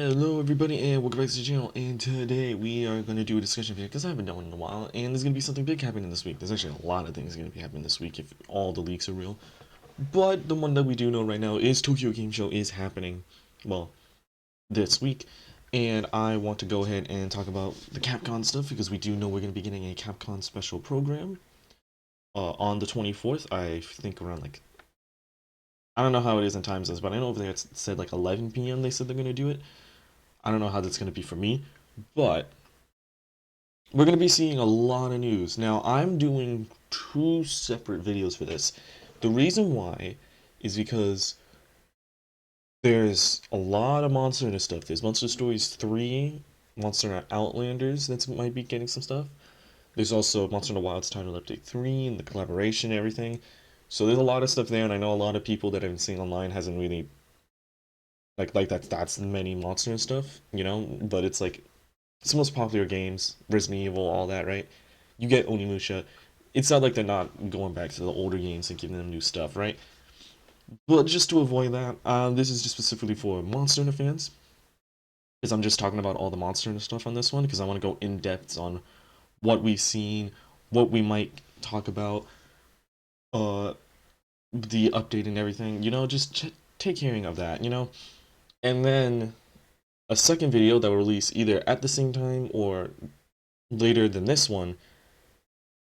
Hello everybody and welcome back to the channel, and today we are going to do a discussion video because I haven't done one in a while, and there's going to be something big happening this week. There's actually a lot of things going to be happening this week if all the leaks are real. But the one that we do know right now is Tokyo Game Show is happening, well, this week. And I want to go ahead and talk about the Capcom stuff because we do know we're going to be getting a Capcom special program on the 24th, I think around like, I don't know how it is in time zones, but I know over there it said like 11 p.m. they said they're going to do it. I don't know how that's going to be for me, but we're going to be seeing a lot of news. Now, I'm doing two separate videos for this. The reason why is because there's a lot of Monster Hunter stuff. There's Monster Stories 3, Monster Hunter Outlanders that might be getting some stuff. There's also Monster Hunter Wilds Title Update 3 and the collaboration and everything. So there's a lot of stuff there, and I know a lot of people that I've been seeing online hasn't really like that's many Monster Hunter stuff, you know? But it's like it's the most popular games, Resident Evil, all that, right? You get Onimusha. It's not like they're not going back to the older games and giving them new stuff, right? But just to avoid that, this is just specifically for Monster Hunter fans, because I'm just talking about all the Monster Hunter stuff on this one, because I want to go in depth on what we've seen, what we might talk about, uh, the update and everything. You know, just take hearing of that, you know, and then a second video that will release either at the same time or later than this one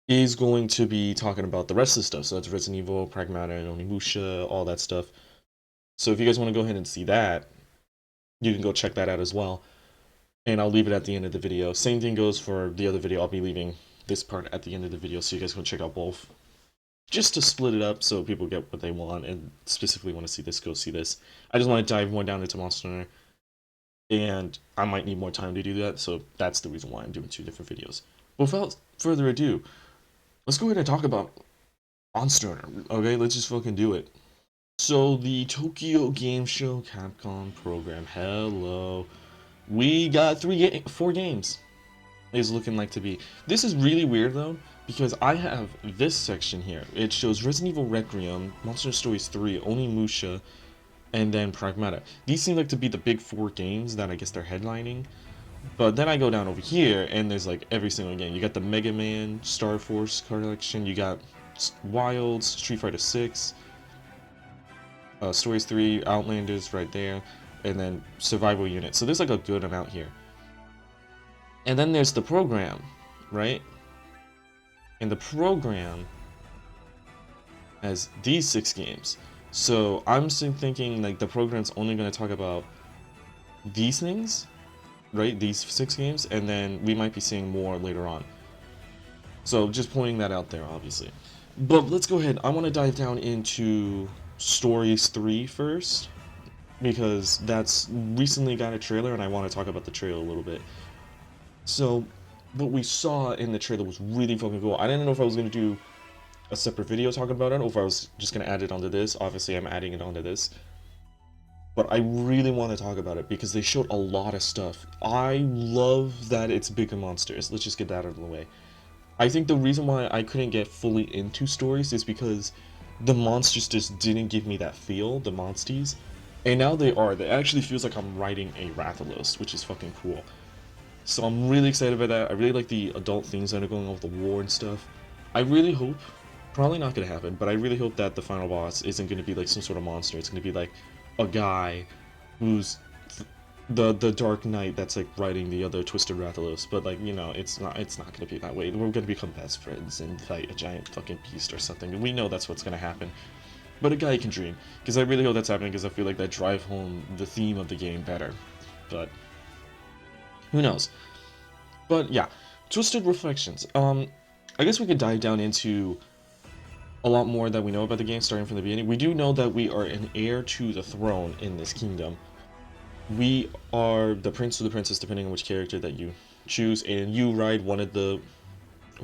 is going to be talking about the rest of the stuff. So that's Resident Evil, Pragmata, and Onimusha, all that stuff. So if you guys want to go ahead and see that, you can go check that out as well. And I'll leave it at the end of the video. Same thing goes for the other video. I'll be leaving this part at the end of the video so you guys can check out both. Just to split it up so people get what they want and specifically want to see this, go see this. I just want to dive more down into Monster Hunter. And I might need more time to do that, so that's the reason why I'm doing two different videos. But without further ado, let's go ahead and talk about Monster Hunter. Okay, let's just fucking do it. So the Tokyo Game Show Capcom program. Hello, we got four games. Is looking like to be. This is really weird though because I have this section here. It shows Resident Evil Requiem, Monster Stories 3, Onimusha, and then Pragmata. These seem like to be the big four games that I guess they're headlining. But then I go down over here, and there's like every single game. You got the Mega Man, Star Force collection. You got Wilds, Street Fighter 6, Stories 3, Outlanders right there, and then Survival Unit. So there's like a good amount here. And then there's the program, right? And the program has these 6 games. So I'm still thinking like the program's only going to talk about these things, right? These 6 games, and then we might be seeing more later on. So just pointing that out there, obviously. But let's go ahead. I want to dive down into Stories 3 first, because that's recently got a trailer, and I want to talk about the trailer a little bit. So what we saw in the trailer was really fucking cool. I didn't know if I was going to do a separate video talking about it, or if I was just going to add it onto this. Obviously, I'm adding it onto this. But I really want to talk about it because they showed a lot of stuff. I love that it's bigger monsters. Let's just get that out of the way. I think the reason why I couldn't get fully into Stories is because the monsters just didn't give me that feel, the monsties. And now they are. It actually feels like I'm riding a Rathalos, which is fucking cool. So I'm really excited about that. I really like the adult themes that are going on with the war and stuff. I really hope, probably not going to happen, but I really hope that the final boss isn't going to be like some sort of monster. It's going to be like a guy who's the Dark Knight that's like riding the other Twisted Rathalos, but like, you know, it's not gonna be that way. We're gonna become best friends and fight a giant fucking beast or something. We know that's what's gonna happen. But a guy can dream, because I really hope that's happening, because I feel like that drive home the theme of the game better. But who knows? But yeah, Twisted Reflections. I guess we could dive down into a lot more that we know about the game, starting from the beginning. We do know that we are an heir to the throne in this kingdom. We are the prince or the princess, depending on which character that you choose, and you ride one of the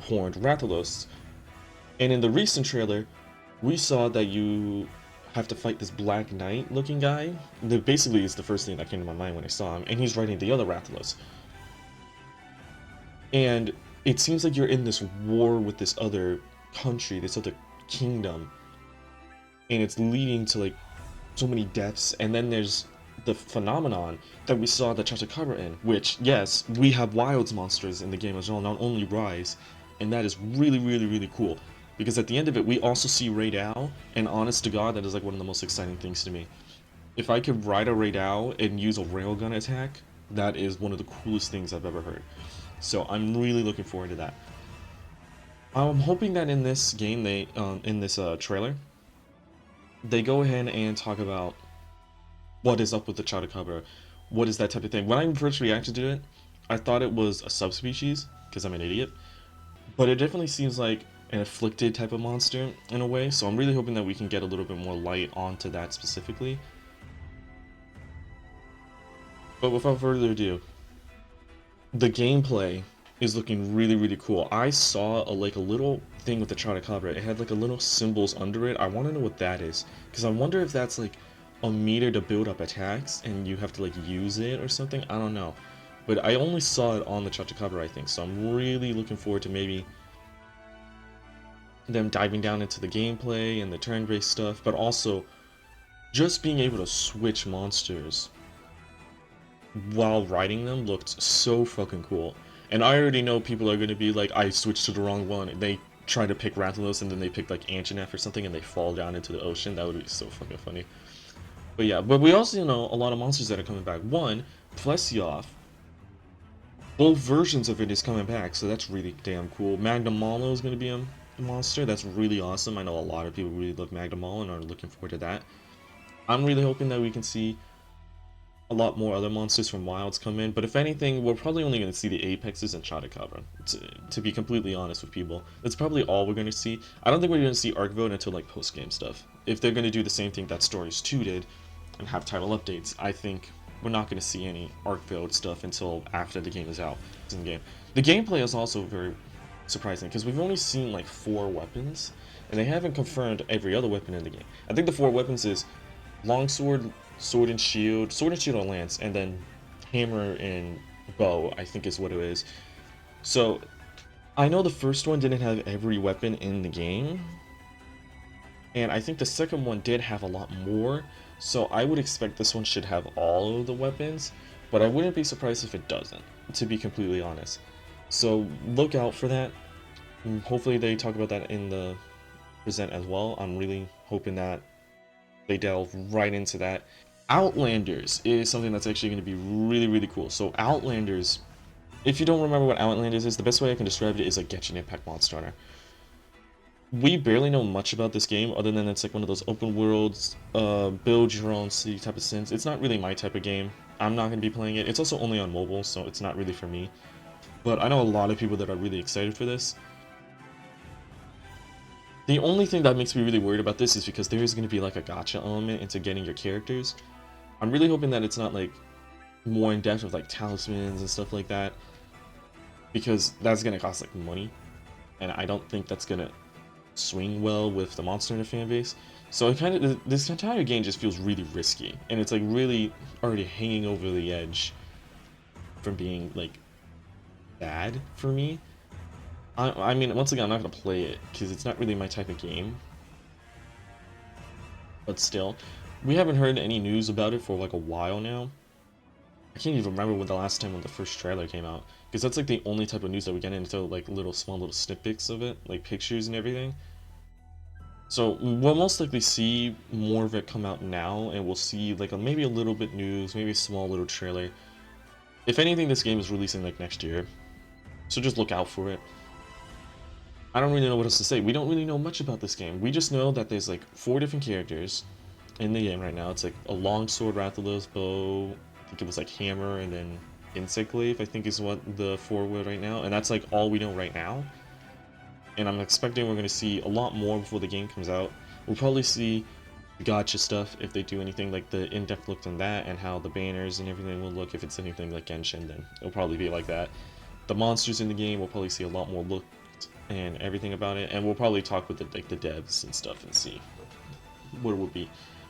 horned Rathalos. And in the recent trailer, we saw that you have to fight this Black Knight looking guy. That basically is the first thing that came to my mind when I saw him, and he's riding the other Rathalos. And it seems like you're in this war with this other country, this other kingdom, and it's leading to like so many deaths. And then there's the phenomenon that we saw the Chachacabra in, which, yes, we have wilds monsters in the game as well, not only Rise, and that is really, really, really cool. Because at the end of it, we also see Raidao, and honest to God, that is like one of the most exciting things to me. If I could ride a Raidao and use a railgun attack, that is one of the coolest things I've ever heard. So I'm really looking forward to that. I'm hoping that in this game, in this trailer, they go ahead and talk about what is up with the Chotacabra, what is that type of thing. When I first reacted to it, I thought it was a subspecies, because I'm an idiot, but it definitely seems like an afflicted type of monster in a way, so I'm really hoping that we can get a little bit more light onto that specifically. But without further ado, the gameplay is looking really, really cool. I saw a little thing with the Chotacabra. It had like a little symbols under it. I want to know what that is, because I wonder if that's like a meter to build up attacks and you have to like use it or something. I don't know, but I only saw it on the Chotacabra, I think, so I'm really looking forward to maybe them diving down into the gameplay and the turn-based stuff, but also just being able to switch monsters while riding them looked so fucking cool. And I already know people are going to be like, I switched to the wrong one. They try to pick Rathalos and then they pick like Anjanath or something and they fall down into the ocean. That would be so fucking funny. But yeah, but we also know a lot of monsters that are coming back. One, Plesioth. Both versions of it is coming back, so that's really damn cool. Magnamalo is going to be a monster. That's really awesome. I know a lot of people really love Magnamalo and are looking forward to that. I'm really hoping that we can see a lot more other monsters from Wilds come in, but if anything, we're probably only going to see the Apexes and Chotacabra, to be completely honest with people. That's probably all we're going to see. I don't think we're going to see Arcvode until like post-game stuff. If they're going to do the same thing that Stories 2 did, and have title updates, I think we're not going to see any Arcvode stuff until after the game is out. In the game, the gameplay is also very surprising, because we've only seen like 4 weapons, and they haven't confirmed every other weapon in the game. I think the 4 weapons is Longsword, Sword and Shield or Lance, and then Hammer and Bow, I think is what it is. So, I know the first one didn't have every weapon in the game, and I think the second one did have a lot more, so I would expect this one should have all of the weapons, but I wouldn't be surprised if it doesn't, to be completely honest. So, look out for that. Hopefully they talk about that in the present as well. I'm really hoping that they delve right into that. Outlanders is something that's actually going to be really, really cool. So Outlanders, if you don't remember what Outlanders is, the best way I can describe it is like Genshin Impact Monster Hunter. We barely know much about this game other than it's like one of those open worlds, build your own city type of sins. It's not really my type of game. I'm not going to be playing it. It's also only on mobile, so it's not really for me. But I know a lot of people that are really excited for this. The only thing that makes me really worried about this is because there is going to be like a gacha element into getting your characters. I'm really hoping that it's not like more in depth with like talismans and stuff like that, because that's gonna cost like money, and I don't think that's gonna swing well with the Monster Hunter fan base. So it kind of, this entire game just feels really risky, and it's like really already hanging over the edge from being like bad for me. I mean, once again, I'm not gonna play it because it's not really my type of game, but still. We haven't heard any news about it for like a while now. I can't even remember when the last time when the first trailer came out, because that's like the only type of news that we get into, like small little snippets of it, like pictures and everything. So we'll most likely see more of it come out now, and we'll see like maybe a little bit news, maybe a small little trailer. If anything, this game is releasing like next year, so just look out for it. I don't really know what else to say. We don't really know much about this game. We just know that there's like 4 different characters in the game right now. It's like a longsword, Rathalos, bow, I think it was like hammer, and then insect glaive, I think is what the 4 were right now, and that's like all we know right now. And I'm expecting we're going to see a lot more before the game comes out. We'll probably see gacha stuff if they do anything, like the in-depth look on that and how the banners and everything will look. If it's anything like Genshin, then it'll probably be like that. The monsters in the game, we'll probably see a lot more look and everything about it, and we'll probably talk with the devs and stuff and see what it will be.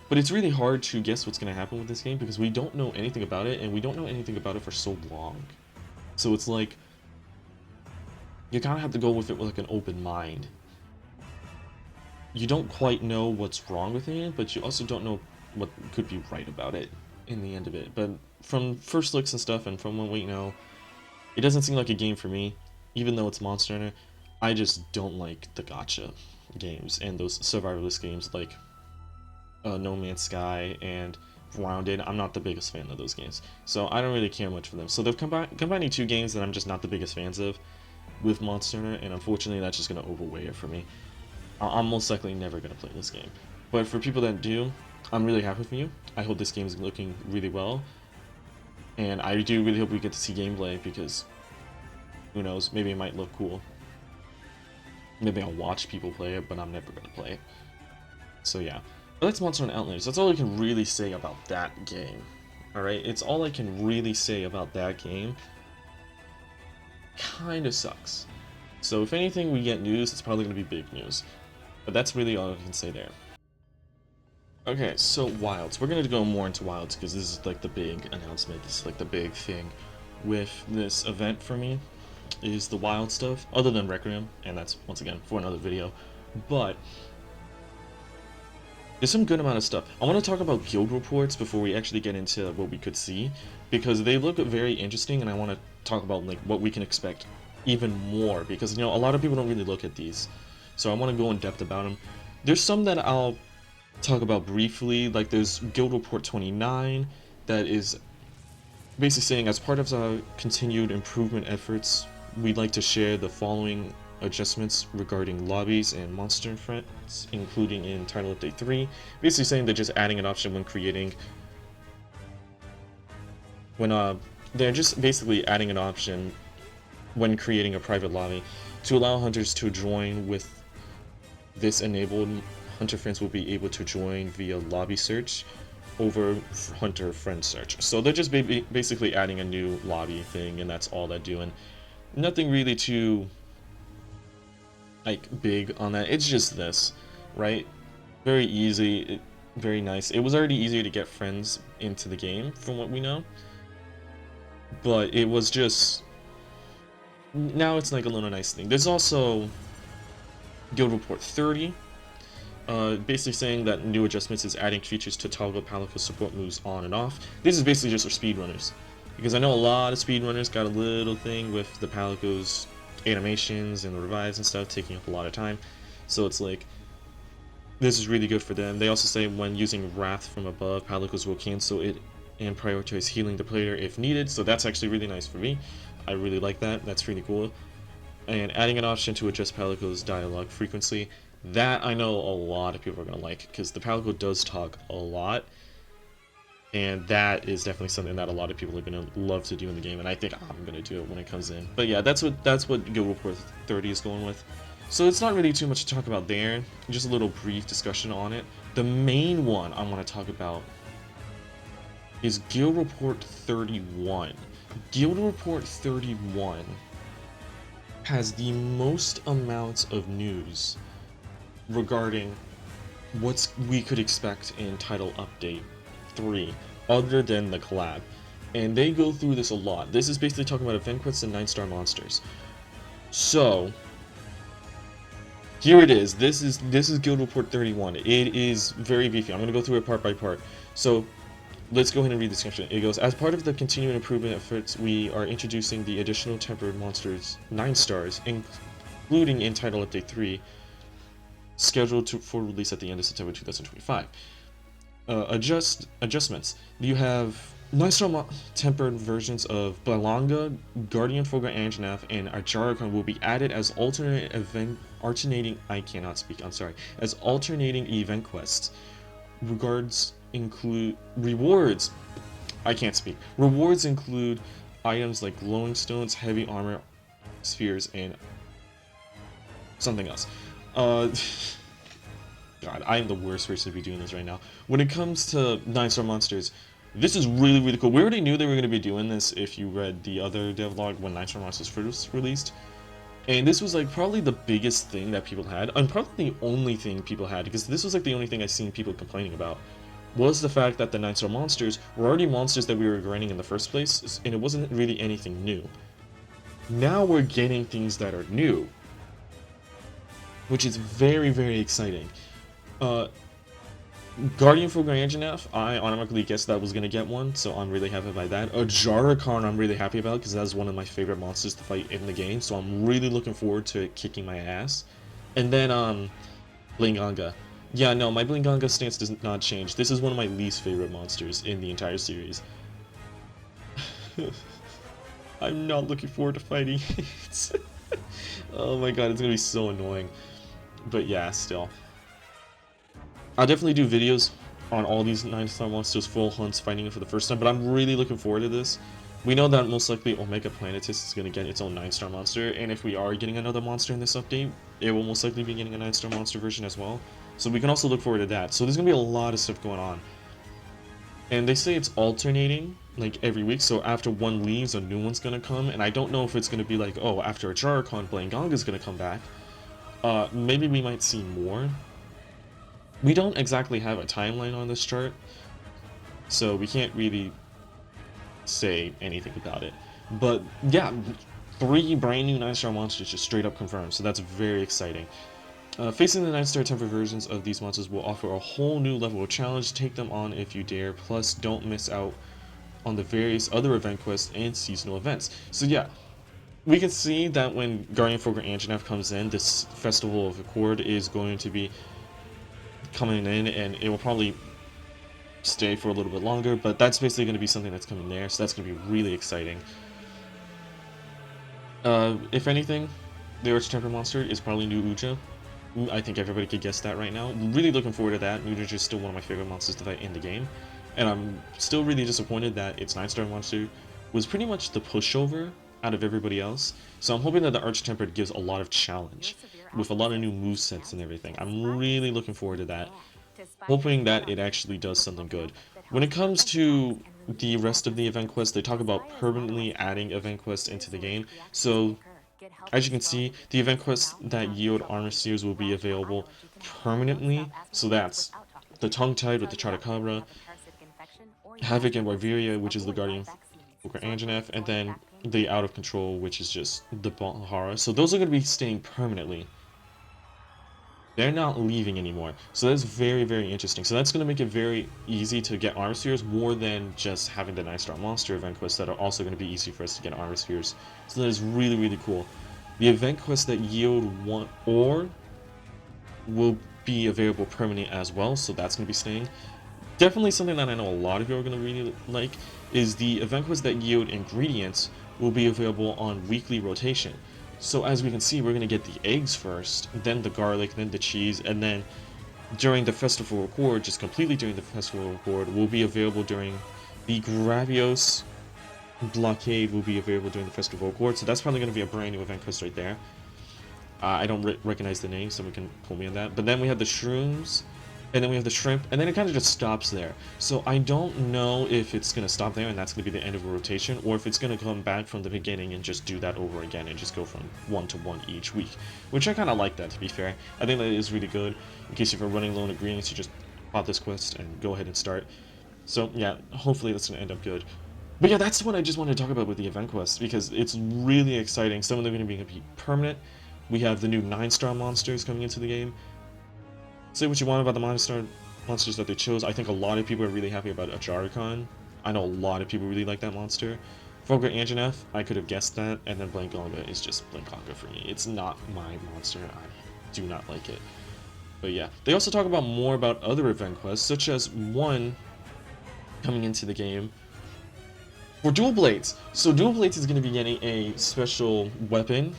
But it's really hard to guess what's going to happen with this game because we don't know anything about it, and we don't know anything about it for so long. So it's like, you kind of have to go with it with like an open mind. You don't quite know what's wrong with it, but you also don't know what could be right about it. in the end of it. But from first looks and stuff, and from what we know, it doesn't seem like a game for me. Even though it's Monster Hunter, I just don't like the gacha games and those survivalist games like No Man's Sky and Grounded. I'm not the biggest fan of those games, so I don't really care much for them. So they're combining two games that I'm just not the biggest fans of with Monster Hunter, and unfortunately that's just going to overweigh it for me. I'm most likely never going to play this game. But for people that do, I'm really happy for you. I hope this game is looking really well, and I do really hope we get to see gameplay, because who knows, maybe it might look cool. Maybe I'll watch people play it, but I'm never going to play it. So yeah. But that's Monster Hunter Outlanders. That's all I can really say about that game. Alright? It's all I can really say about that game. Kinda sucks. So if anything we get news, it's probably going to be big news. But that's really all I can say there. Okay, so Wilds. We're going to go more into Wilds because this is like the big announcement. This is like the big thing with this event for me, is the Wild stuff, other than Requiem, and that's, once again, for another video. But there's some good amount of stuff. I want to talk about guild reports before we actually get into what we could see, because they look very interesting, and I want to talk about like what we can expect even more, because you know a lot of people don't really look at these, so I want to go in depth about them. There's some that I'll talk about briefly, like there's Guild Report 29 that is basically saying, as part of our continued improvement efforts, we'd like to share the following adjustments regarding lobbies and monster friends, including in Title Update 3. Basically saying they're just adding an option when creating... they're just basically adding an option when creating a private lobby to allow hunters to join. With this enabled, hunter friends will be able to join via lobby search over hunter friend search. So they're just basically adding a new lobby thing, and that's all they're doing. Nothing really too like big on that. It's just this, right? Very easy, very nice. It was already easier to get friends into the game from what we know, but it was just, now it's like a little nice thing. There's also Guild Report 30, basically saying that new adjustments is adding features to toggle Palico support moves on and off. This is basically just for speedrunners, because I know a lot of speedrunners got a little thing with the Palico's animations and the revives and stuff taking up a lot of time. So it's like, this is really good for them. They also say when using Wrath from above, Palicos will cancel it and prioritize healing the player if needed. So that's actually really nice for me. I really like that. That's really cool. And adding an option to adjust Palico's dialogue frequency. That I know a lot of people are going to like, because the Palico does talk a lot. And that is definitely something that a lot of people are going to love to do in the game, and I think I'm going to do it when it comes in. But yeah, that's what Guild Report 30 is going with. So it's not really too much to talk about there, just a little brief discussion on it. The main one I want to talk about is Guild Report 31. Guild Report 31 has the most amount of news regarding what we could expect in Title Update 3, other than the collab. And they go through this a lot. This is basically talking about event quests and 9-star monsters. So here it is. This is Guild Report 31. It is very beefy. I'm going to go through it part by part. So let's go ahead and read the description. It goes, as part of the continuing improvement efforts, we are introducing the additional tempered monsters 9 stars, including in Title Update 3, scheduled for release at the end of September 2025. Adjustments. You have 9-star tempered versions of Balanga, Guardian Foga Anjanath, and Ajarikon will be added as alternating event quests. Rewards include items like glowing stones, heavy armor, spheres, and something else. God, I am the worst person to be doing this right now. When it comes to 9-star monsters, this is really, really cool. We already knew they were going to be doing this if you read the other devlog when 9-star monsters first released. And this was like probably the biggest thing that people had, and probably the only thing people had, because this was like the only thing I've seen people complaining about, was the fact that the 9-star monsters were already monsters that we were grinding in the first place, and it wasn't really anything new. Now we're getting things that are new, which is very, very exciting. Guardian for Granjanef, I automatically guessed that was going to get one, so I'm really happy about that. A Jarrakarn I'm really happy about, because that's one of my favorite monsters to fight in the game, so I'm really looking forward to it kicking my ass. And then, Blinganga. Yeah, no, my Blinganga stance does not change. This is one of my least favorite monsters in the entire series. I'm not looking forward to fighting it. Oh my god, it's gonna be so annoying. But yeah, still. I'll definitely do videos on all these 9-star monsters, full hunts, fighting it for the first time, but I'm really looking forward to this. We know that most likely Omega Planetus is going to get its own 9-star monster, and if we are getting another monster in this update, it will most likely be getting a 9-star monster version as well. So we can also look forward to that. So there's going to be a lot of stuff going on. And they say it's alternating, like, every week, so after one leaves, a new one's going to come, and I don't know if it's going to be like, oh, after a Jarrakan, Blangonga's going to come back. Maybe we might see more. We don't exactly have a timeline on this chart, so we can't really say anything about it. But yeah, 3 brand new 9-star monsters just straight up confirmed, so that's very exciting. Facing the 9-star temper versions of these monsters will offer a whole new level of challenge. Take them on if you dare, plus don't miss out on the various other event quests and seasonal events. So yeah, we can see that when Guardian Fogre Anjanath comes in, this Festival of Accord is going to be coming in, and it will probably stay for a little bit longer, but that's basically going to be something that's coming there, so that's going to be really exciting. If anything, the Arch Temper monster is probably new Uja. I think everybody could guess that right now. Really looking forward to that. Uja is still one of my favorite monsters to fight in the game, and I'm still really disappointed that its 9-star monster was pretty much the pushover out of everybody else, so I'm hoping that the Arch Tempered gives a lot of challenge, with a lot of new movesets and everything. I'm really looking forward to that, hoping that it actually does something good. When it comes to the rest of the event quests, they talk about permanently adding event quests into the game, so as you can see, the event quests that yield armor spheres will be available permanently, so that's the Tongue-Tied with the Chotacabra, Havoc and Wyveria, which is the Guardian for Anjanath, and then the Out of Control, which is just the Bahara. So those are going to be staying permanently. They're not leaving anymore. So that's very, very interesting. So that's going to make it very easy to get armor spheres, more than just having the 9-star monster event quests that are also going to be easy for us to get armor spheres. So that is really, really cool. The event quests that yield one ore will be available permanently as well, so that's going to be staying. Definitely something that I know a lot of you are going to really like is the event quests that yield ingredients will be available on weekly rotation. So as we can see, we're going to get the eggs first, then the garlic, then the cheese, and then during the Festival Accord, just completely during the Festival Accord, will be available during the Gravios Blockade will be available during the Festival Accord, so that's probably going to be a brand new event quest right there. I don't recognize the name, so we can pull me on that. But then we have the shrooms, and then we have the shrimp, and then it kind of just stops there. So I don't know if it's going to stop there and that's going to be the end of a rotation, or if it's going to come back from the beginning and just do that over again and just go from 1 to 1 each week. Which I kind of like that, to be fair. I think that is really good. In case if you're running low on ingredients, you just pop this quest and go ahead and start. So yeah, hopefully that's going to end up good. But yeah, that's what I just wanted to talk about with the event quests, because it's really exciting. Some of them are going to be permanent. We have the new 9-star monsters coming into the game. Say what you want about the 9-star monsters that they chose. I think a lot of people are really happy about a Jarrakan. I know a lot of people really like that monster. Fogre Anjanath, I could have guessed that, and then Blangonga is just Blangonga for me. It's not my monster. I do not like it. But yeah, they also talk about more about other event quests, such as one coming into the game for Dual Blades. So Dual Blades is going to be getting a special weapon.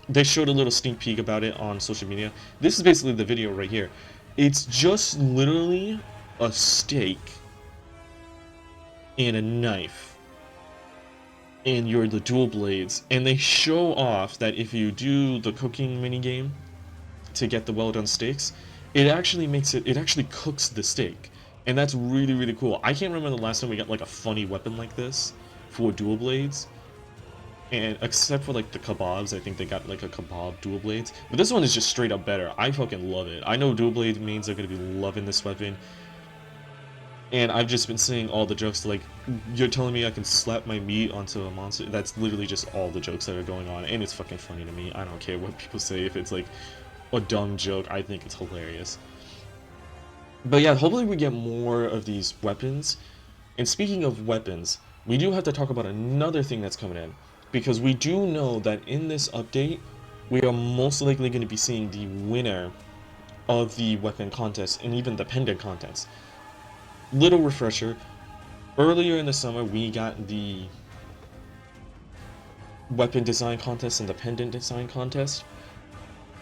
They showed a little sneak peek about it on social media. This is basically the video right here. It's just literally a steak and a knife, and you're the Dual Blades. And they show off that if you do the cooking minigame to get the well done steaks, it actually cooks the steak. And that's really, really cool. I can't remember the last time we got like a funny weapon like this for Dual Blades. And except for like the kebabs, I think they got like a kebab Dual Blades. But this one is just straight up better. I fucking love it. I know Dual Blade mains are gonna be loving this weapon. And I've just been seeing all the jokes like, you're telling me I can slap my meat onto a monster? That's literally just all the jokes that are going on. And it's fucking funny to me. I don't care what people say. If it's like a dumb joke, I think it's hilarious. But yeah, hopefully we get more of these weapons. And speaking of weapons, we do have to talk about another thing that's coming in. Because we do know that in this update, we are most likely going to be seeing the winner of the weapon contest and even the pendant contest. Little refresher, earlier in the summer we got the weapon design contest and the pendant design contest.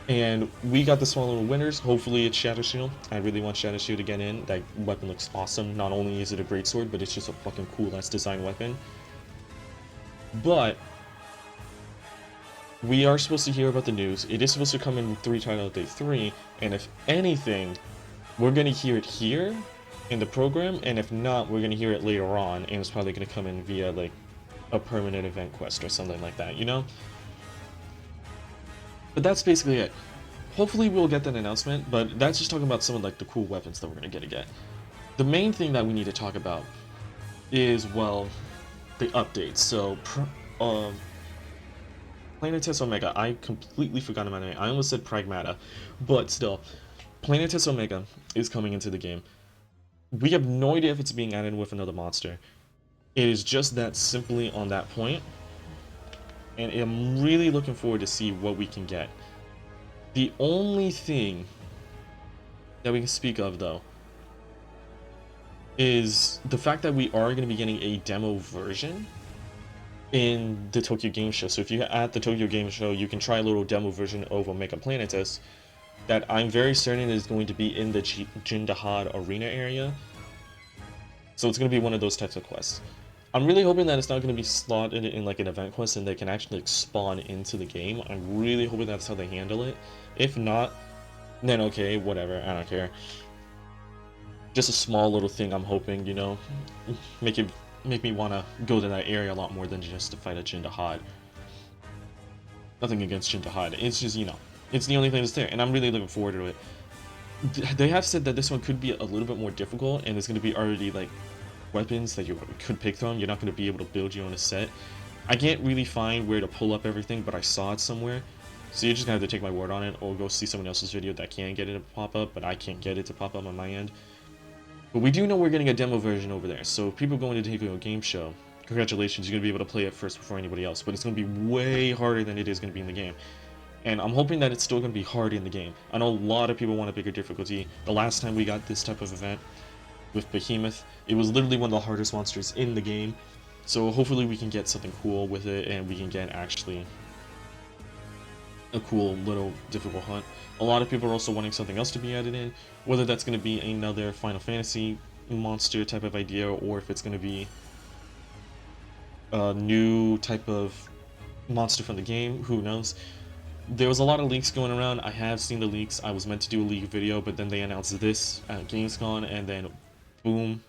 And we got the small little winners. Hopefully it's Shadow Shield. I really want Shadow Shield to get in. That weapon looks awesome. Not only is it a great sword, but it's just a fucking cool ass design weapon. But we are supposed to hear about the news. It is supposed to come in 3 title update 3, and if anything, we're gonna hear it here in the program, and if not, we're gonna hear it later on, and it's probably gonna come in via like a permanent event quest or something like that, you know? But that's basically it. Hopefully we'll get that announcement, but that's just talking about some of like the cool weapons that we're gonna get. The main thing that we need to talk about is, well, the updates. So, Planetes Omega, I completely forgot about it. I almost said Pragmata, but still, Planetes Omega is coming into the game. We have no idea if it's being added with another monster. It is just that simply on that point, and I'm really looking forward to see what we can get. The only thing that we can speak of, though, is the fact that we are going to be getting a demo version in the Tokyo Game Show. So if you're at the Tokyo Game Show, you can try a little demo version of Omega Planetus that I'm very certain is going to be in the Jindahad Arena area. So it's going to be one of those types of quests. I'm really hoping that it's not going to be slotted in like an event quest and they can actually like, spawn into the game. I'm really hoping that's how they handle it. If not, then okay, whatever, I don't care. Just a small little thing I'm hoping, you know, make me want to go to that area a lot more than just to fight a Jindahad. Nothing against Jindahad, it's just, you know, it's the only thing that's there, and I'm really looking forward to it. They have said that this one could be a little bit more difficult, and it's going to be already, like, weapons that you could pick from. You're not going to be able to build your own set. I can't really find where to pull up everything, but I saw it somewhere. So you're just going to have to take my word on it, or go see someone else's video that can get it to pop up, but I can't get it to pop up on my end. But we do know we're getting a demo version over there, so if people going to Tokyo Game Show, congratulations, you're going to be able to play it first before anybody else, but it's going to be way harder than it is going to be in the game. And I'm hoping that it's still going to be hard in the game. I know a lot of people want a bigger difficulty. The last time we got this type of event with Behemoth, it was literally one of the hardest monsters in the game. So hopefully we can get something cool with it, and we can get actually a cool little difficult hunt. A lot of people are also wanting something else to be added in, whether that's going to be another Final Fantasy monster type of idea, or if it's going to be a new type of monster from the game, who knows. There was a lot of leaks going around. I have seen the leaks. I was meant to do a leak video, but then they announced this at Gamescom, and then boom,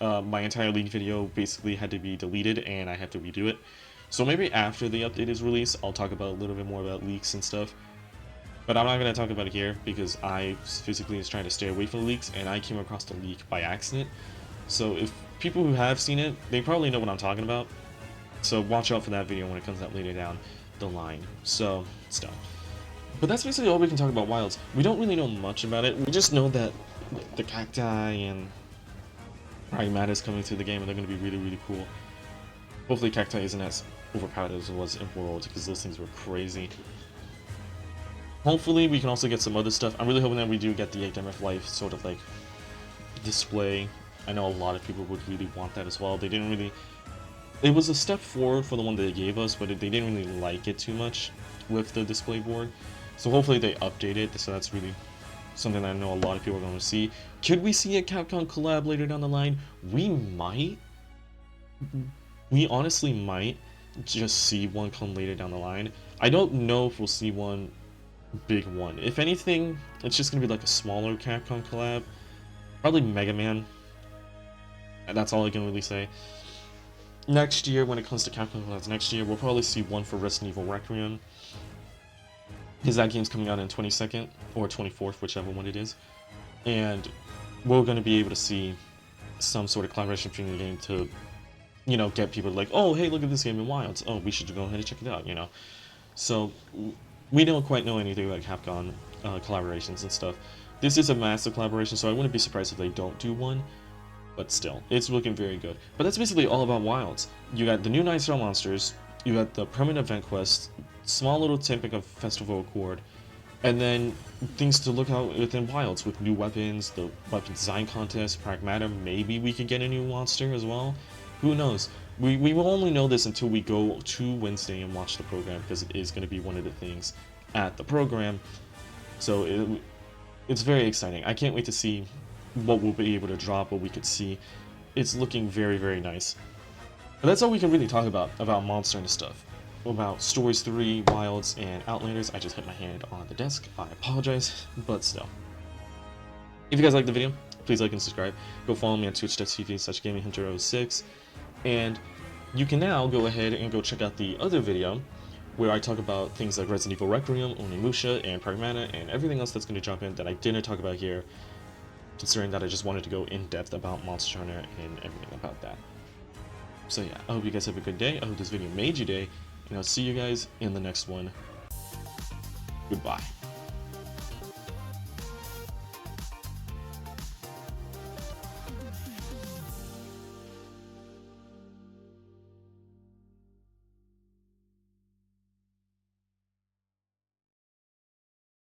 my entire leak video basically had to be deleted, and I had to redo it. So maybe after the update is released, I'll talk about a little bit more about leaks and stuff. But I'm not going to talk about it here, because I physically was trying to stay away from the leaks, and I came across the leak by accident. So if people who have seen it, they probably know what I'm talking about. So watch out for that video when it comes out later down the line. So, stuff. But that's basically all we can talk about Wilds. We don't really know much about it. We just know that the cacti and Pragmata is coming to the game, and they're going to be really, really cool. Hopefully cacti isn't as overpowered as it was in World, because those things were crazy. Hopefully we can also get some other stuff. I'm really hoping that we do get the 8MF Life sort of like display. I know a lot of people would really want that as well. They didn't really... It was a step forward for the one that they gave us, but they didn't really like it too much with the display board. So hopefully they update it, so that's really something that I know a lot of people are going to see. Could we see a Capcom collab later down the line? We might. We honestly might just see one come later down the line. I don't know if we'll see one big one. If anything, it's just going to be like a smaller Capcom collab. Probably Mega Man. And that's all I can really say. Next year, when it comes to Capcom collabs next year, we'll probably see one for Resident Evil Requiem, because that game's coming out on 22nd or 24th, whichever one it is. And we're going to be able to see some sort of collaboration between the game to, you know, get people like, oh, hey, look at this game in Wilds. Oh, we should go ahead and check it out, you know. So we don't quite know anything about Capcom collaborations and stuff. This is a massive collaboration, so I wouldn't be surprised if they don't do one. But still, it's looking very good. But that's basically all about Wilds. You got the new 9-star monsters, you got the permanent event quest, small little tidbit of Festival Accord, and then things to look out within Wilds with new weapons, the weapon design contest, Pragmata, maybe we could get a new monster as well. Who knows? We will only know this until we go to Wednesday and watch the program, because it is going to be one of the things at the program. So it's very exciting. I can't wait to see what we'll be able to drop, what we could see. It's looking very, very nice. But that's all we can really talk about Monster and stuff. About Stories 3, Wilds, and Outlanders. I just hit my hand on the desk. I apologize, but still. If you guys liked the video, please like and subscribe. Go follow me on twitch.tv/gaminghunter06. And you can now go ahead and go check out the other video where I talk about things like Resident Evil Requiem, Onimusha, and Pragmata, and everything else that's going to jump in that I didn't talk about here, considering that I just wanted to go in depth about Monster Hunter and everything about that. So yeah, I hope you guys have a good day. I hope this video made your day, and I'll see you guys in the next one. Goodbye.